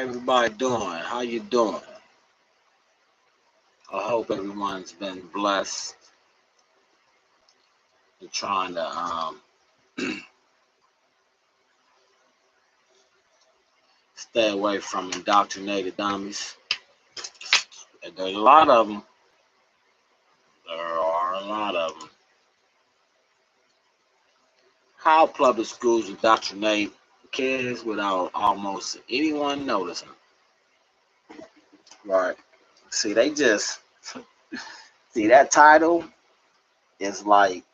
Everybody doing? How you doing? I hope everyone's been blessed and trying to stay away from indoctrinated dummies. There's a lot of them. There are a lot of them. How public schools indoctrinate kids without almost anyone noticing. Right. See, they just see that title is like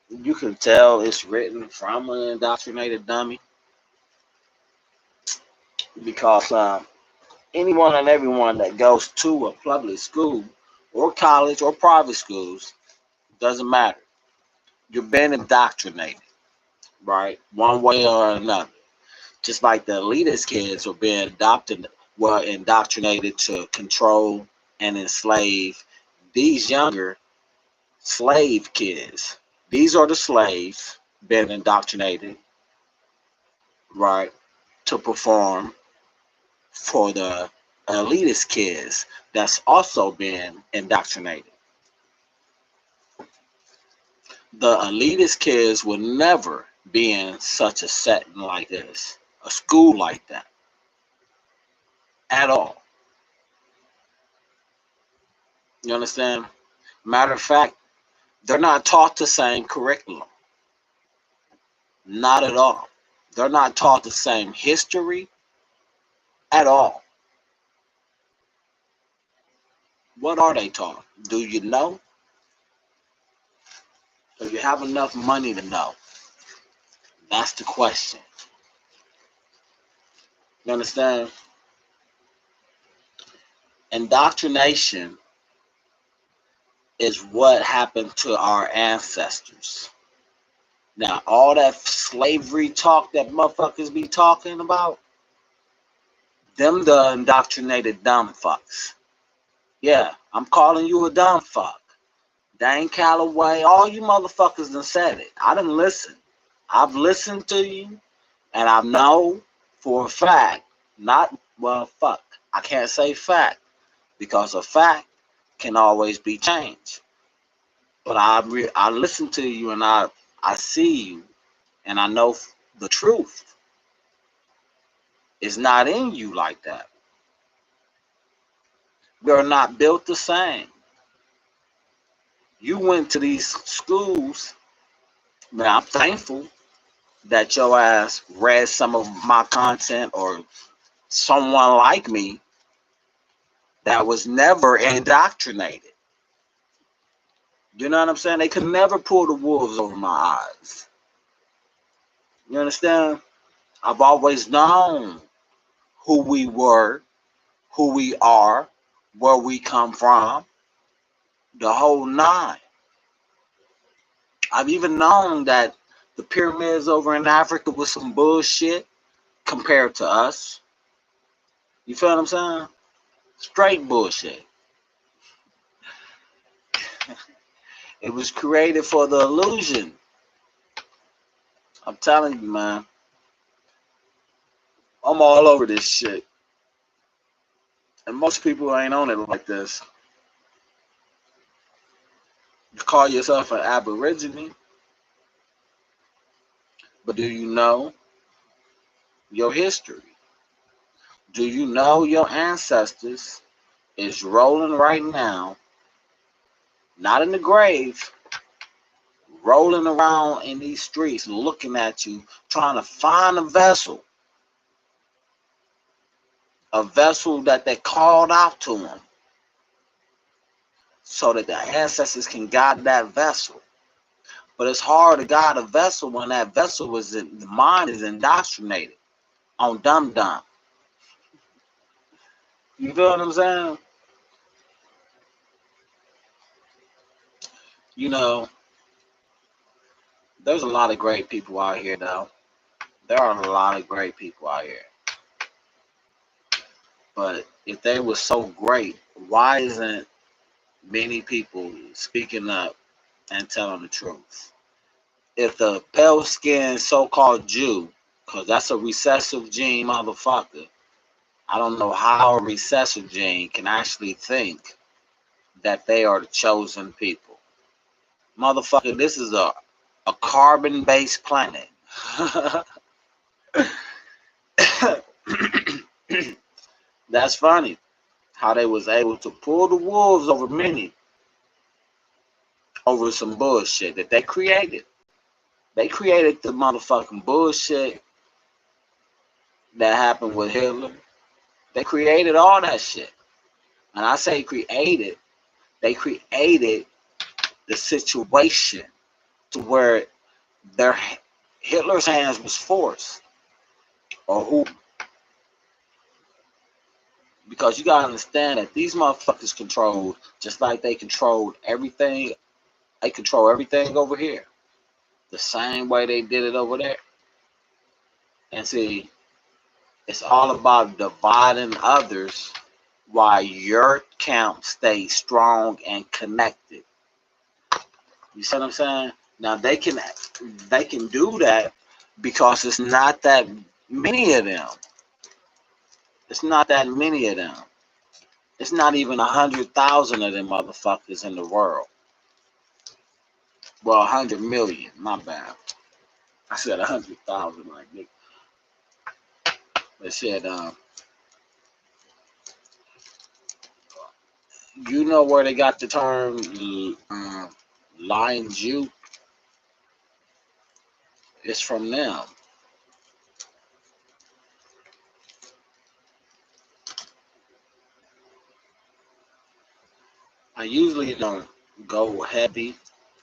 you can tell it's written from an indoctrinated dummy because anyone and everyone that goes to a public school or college or private schools doesn't matter. You're being indoctrinated, right? One way or another. Just like the elitist kids are being indoctrinated to control and enslave these younger slave kids. These are the slaves being indoctrinated, right, to perform for the elitist kids that's also being indoctrinated. The elitist kids will never be in such a setting like this, a school like that, at all. You understand? Matter of fact, they're not taught the same curriculum. Not at all. They're not taught the same history at all. What are they taught? Do you know? Do you have enough money to know? That's the question. You understand? Indoctrination is what happened to our ancestors. Now, all that slavery talk that motherfuckers be talking about, them the indoctrinated dumb fucks. Yeah, I'm calling you a dumb fuck. Dane Calloway, all you motherfuckers done said it. I done listened. I've listened to you, and I know for a fact, I can't say fact, because a fact can always be changed. But I listen to you, and I see you, and I know the truth is not in you like that. We're not built the same. You went to these schools. Man, I'm thankful that your ass read some of my content or someone like me that was never indoctrinated. You know what I'm saying? They could never pull the wolves over my eyes. You understand? I've always known who we were, who we are, where we come from, the whole nine. I've even known that the pyramids over in Africa was some bullshit compared to us. You feel what I'm saying? Straight bullshit. It was created for the illusion. I'm telling you, man. I'm all over this shit. And most people ain't on it like this. You call yourself an aborigine, but do you know your history? Do you know your ancestors is rolling right now, not in the grave, rolling around in these streets looking at you, trying to find a vessel that they called out to them so that the ancestors can guide that vessel. But it's hard to guide a vessel when that vessel the mind is indoctrinated on dumb. You feel what I'm saying? You know, there's a lot of great people out here, though. There are a lot of great people out here. But if they were so great, why isn't many people speaking up and telling the truth? If the pale-skinned so-called Jew, because that's a recessive gene motherfucker, I don't know how a recessive gene can actually think that they are the chosen people. Motherfucker, this is a carbon-based planet. That's funny how they was able to pull the wolves over some bullshit that they created. They created the motherfucking bullshit that happened with Hitler. They created all that shit. And I say created, they created the situation to where their Hitler's hands was forced. Or who? Because you gotta understand that these motherfuckers controlled, just like they controlled everything, they control everything over here. The same way they did it over there. And see, it's all about dividing others while your camp stays strong and connected. You see what I'm saying? Now they can do that because it's not that many of them. It's not that many of them. It's not even 100,000 of them motherfuckers in the world. Well, 100 million. My bad. I said 100,000 like nigga. They said, you know where they got the term lying Jew? It's from them. I usually don't go heavy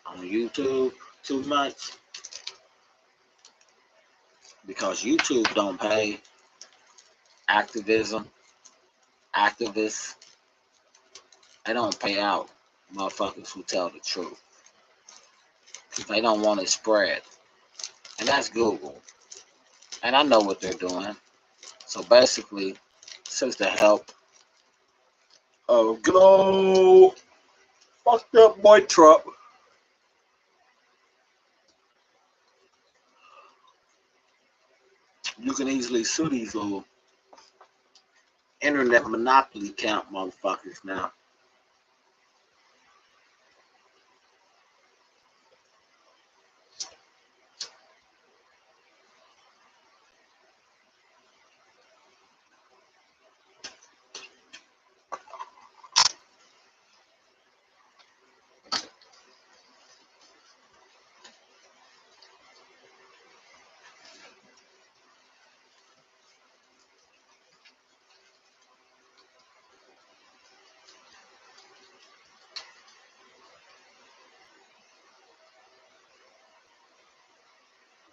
on YouTube too much because YouTube don't pay activists. They don't pay out motherfuckers who tell the truth. They don't want it spread. And that's Google. And I know what they're doing. So basically, since the help of good old fucked up boy Trump, you can easily sue these little internet monopoly camp motherfuckers now.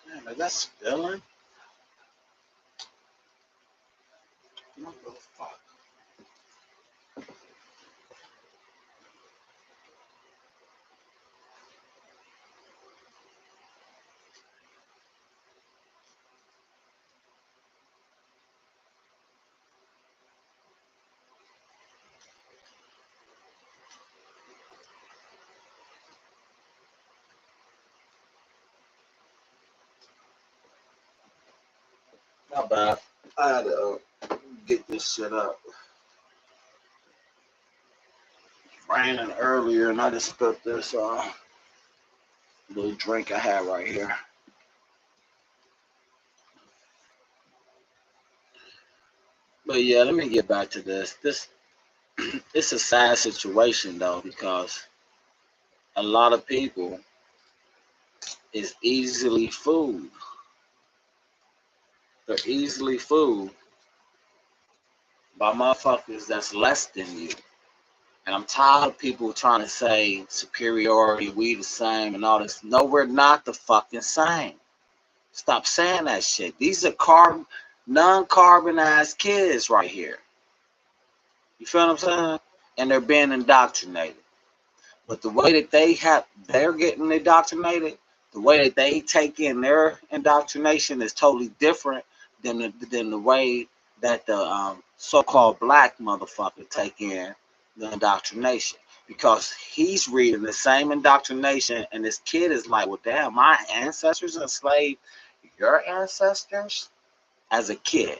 Damn, is that spilling? What the fuck? Not bad. I had to get this shit up. Raining earlier, and I just spilled this little drink I had right here. But yeah, let me get back to this. It's a sad situation though because a lot of people is easily fooled. They're easily fooled by motherfuckers that's less than you. And I'm tired of people trying to say superiority, we the same, and all this. No, we're not the fucking same. Stop saying that shit. These are non-carbonized kids right here. You feel what I'm saying? And they're being indoctrinated. But the way that they're getting indoctrinated, the way that they take in their indoctrination is totally different than the way that the so-called black motherfucker take in the indoctrination. Because he's reading the same indoctrination, and this kid is like, well, damn, my ancestors enslaved your ancestors as a kid.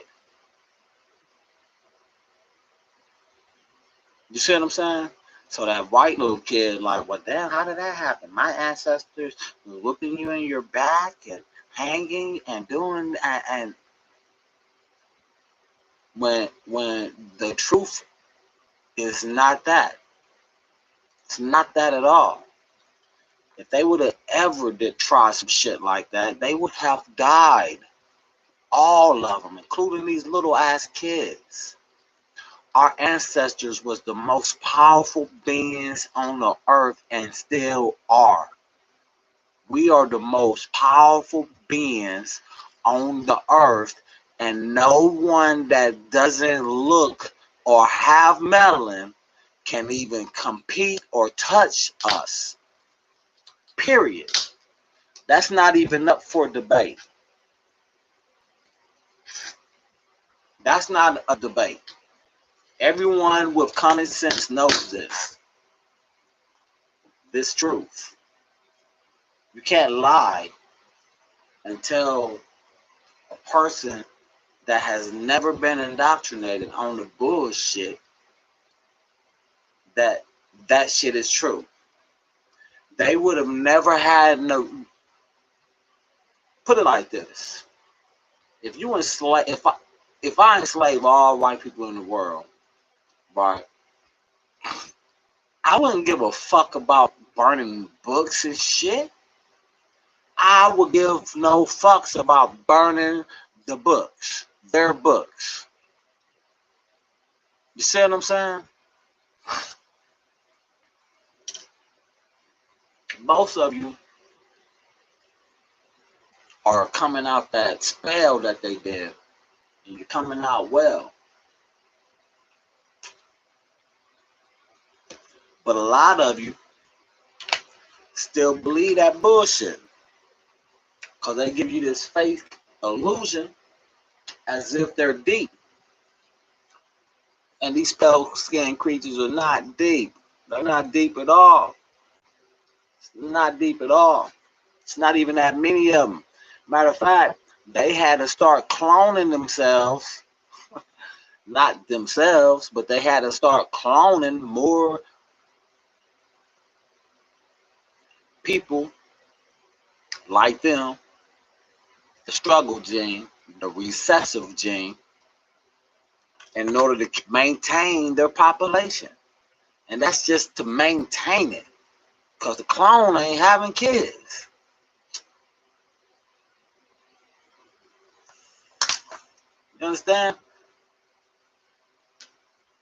You see what I'm saying? So that white little kid, like, well, damn, how did that happen? My ancestors were looking you in your back and hanging and doing, and when the truth is not that. It's not that at all. If they would have ever did try some shit like that, they would have died. All of them, including these little ass kids. Our ancestors was the most powerful beings on the earth and still are. We are the most powerful beings on the earth, and no one that doesn't look or have melanin can even compete or touch us. Period. That's not even up for debate. That's not a debate. Everyone with common sense knows this truth. You can't lie and tell a person that has never been indoctrinated on the bullshit that that shit is true. They would have never had no. Put it like this: if you enslave, if I enslave all white people in the world, right? I wouldn't give a fuck about burning books and shit. I would give no fucks about burning the books, their books. You see what I'm saying? Most of you are coming out that spell that they did, and you're coming out well. But a lot of you still believe that bullshit because they give you this fake illusion as if they're deep. And these pale skinned creatures are not deep. They're not deep at all. It's not deep at all. It's not even that many of them. Matter of fact, they had to start cloning themselves. Not themselves, but they had to start cloning more people like them, the struggle gene, the recessive gene, in order to maintain their population. And that's just to maintain it. Because the clone ain't having kids. You understand?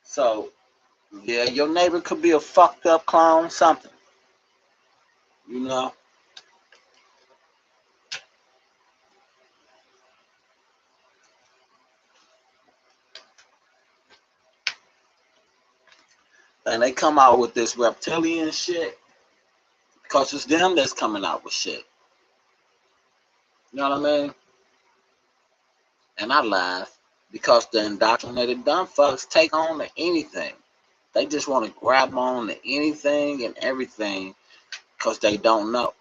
So, yeah, your neighbor could be a fucked up clone, something. You know? And they come out with this reptilian shit because it's them that's coming out with shit. You know what I mean? And I laugh because the indoctrinated dumb fucks take on to anything. They just want to grab on to anything and everything because they don't know.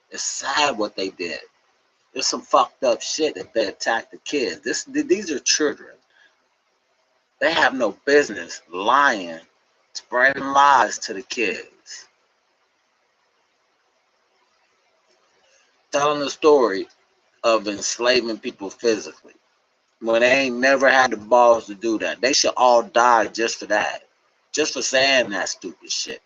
It's sad what they did. There's some fucked up shit that they attacked the kids. These are children. They have no business lying, spreading lies to the kids. Telling the story of enslaving people physically when they ain't never had the balls to do that. They should all die just for that. Just for saying that stupid shit.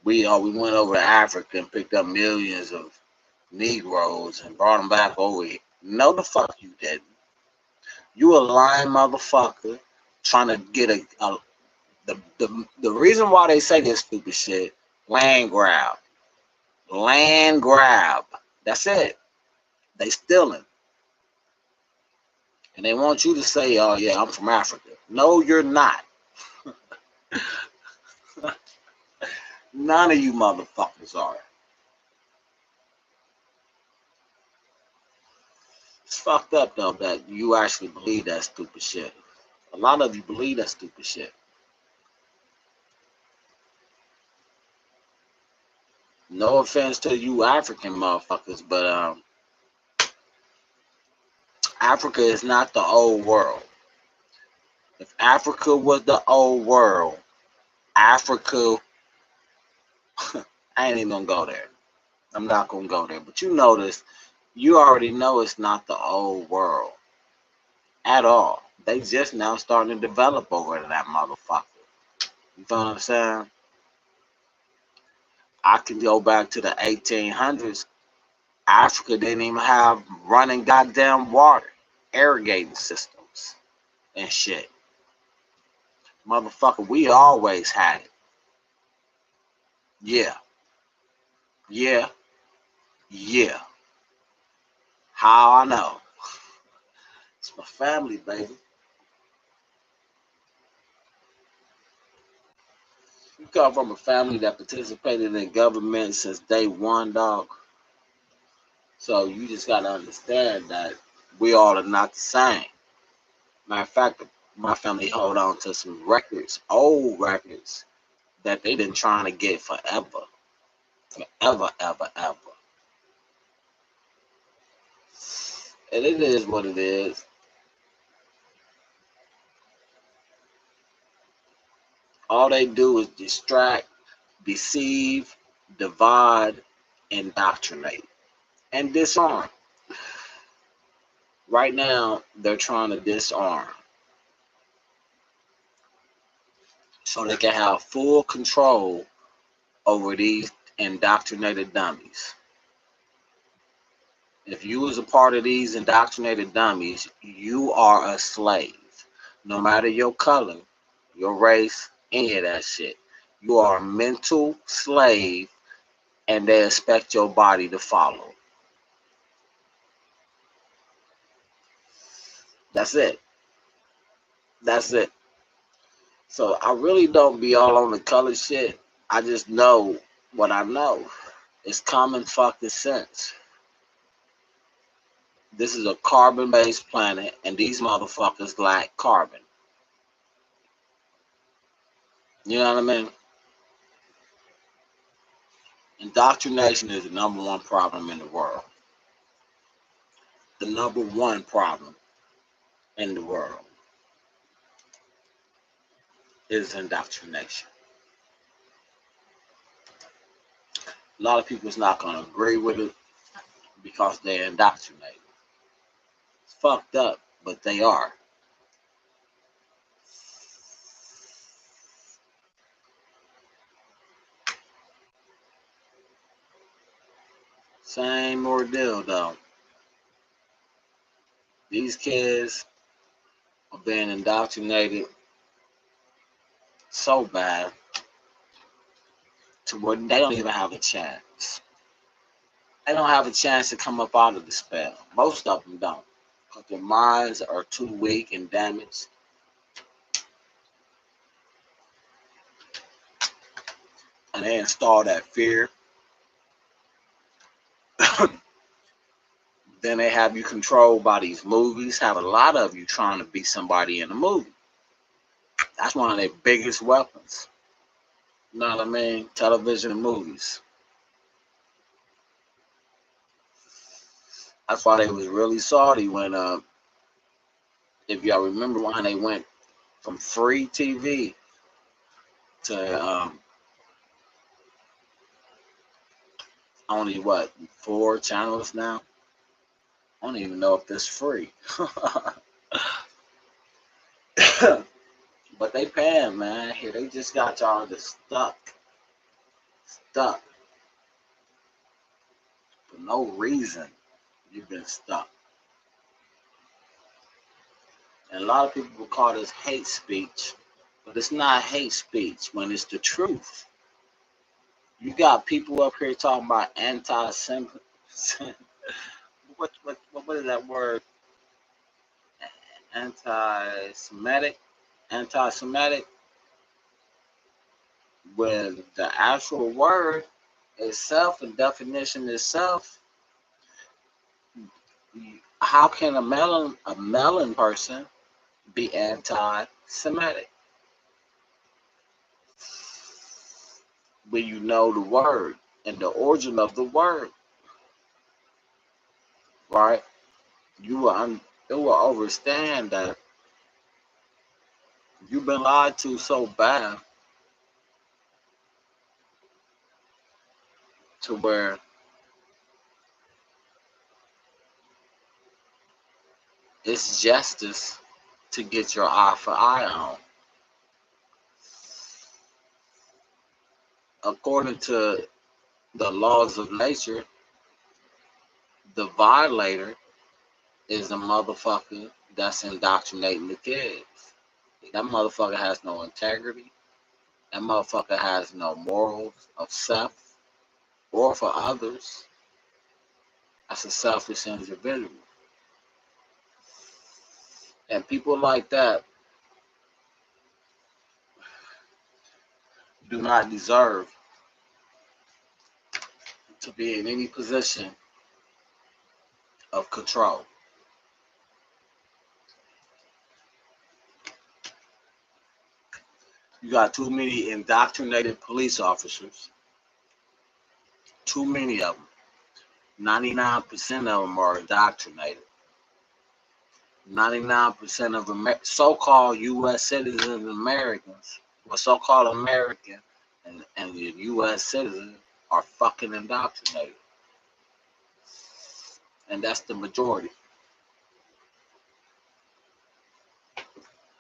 We went over to Africa and picked up millions of Negroes and brought them back over here. No, the fuck you didn't. You a lying motherfucker trying to get the reason why they say this stupid shit, land grab. Land grab. That's it. They stealing. And they want you to say, oh yeah, I'm from Africa. No, you're not. None of you motherfuckers are. It's fucked up though that you actually believe that stupid shit. A lot of you believe that stupid shit. No offense to you African motherfuckers, but Africa is not the old world. If Africa was the old world, Africa, I ain't even gonna go there. I'm not gonna go there. But you notice, you already know it's not the old world at all. They just now starting to develop over to that motherfucker. You feel what I'm saying? I can go back to the 1800s. Africa didn't even have running goddamn water, irrigating systems and shit. Motherfucker, we always had it. Yeah, yeah, yeah. How I know? It's my family, baby. You come from a family that participated in government since day one, dog. So you just gotta understand that we all are not the same. Matter of fact, my family hold on to some records, old records, that they've been trying to get forever. Forever, ever, ever. And it is what it is. All they do is distract, deceive, divide, indoctrinate, and disarm. Right now, they're trying to disarm so they can have full control over these indoctrinated dummies. If you was a part of these indoctrinated dummies, you are a slave. No matter your color, your race, any of that shit. You are a mental slave and they expect your body to follow. That's it. That's it. So I really don't be all on the color shit. I just know what I know. It's common fucking sense. This is a carbon-based planet, and these motherfuckers lack carbon. You know what I mean? Indoctrination is the number one problem in the world. The number one problem in the world is indoctrination. A lot of people's not gonna agree with it because they're indoctrinated. It's fucked up, but they are. Same ordeal though. These kids are being indoctrinated so bad to where they don't even have a chance. They don't have a chance to come up out of the spell. Most of them don't. Because their minds are too weak and damaged. And they install that fear. Then they have you controlled by these movies. Have a lot of you trying to be somebody in a movie. That's one of their biggest weapons. You know what I mean? Television and movies. That's why they was really salty when, if y'all remember when they went from free TV to only what, 4 channels now? I don't even know if this free. But they paying, man. Here they just got y'all just stuck for no reason. You've been stuck. And a lot of people will call this hate speech, but it's not hate speech when it's the truth. You got people up here talking about anti-Semitic. What is that word? Anti-Semitic, anti-Semitic. When the actual word itself and definition itself, how can a melon person be anti-Semitic when you know the word and the origin of the word, right? You will understand that You've been lied to so bad to where it's justice to get your eye for eye on. According to the laws of nature, the violator is the motherfucker that's indoctrinating the kids. That motherfucker has no integrity. That motherfucker has no morals of self or for others. That's a selfish individual. And people like that do not deserve to be in any position of control. You got too many indoctrinated police officers. Too many of them. 99% of them are indoctrinated. 99% of so-called U.S. citizens, Americans, or so-called American and the U.S. citizens are fucking indoctrinated. And that's the majority.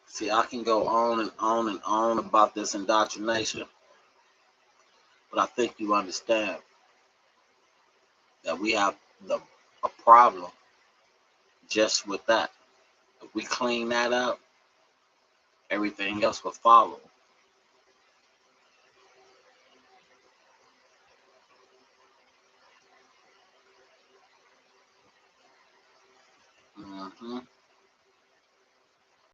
See, I can go on and on and on about this indoctrination, but I think you understand that we have a problem just with that. If we clean that up, everything else will follow. Mm-hmm.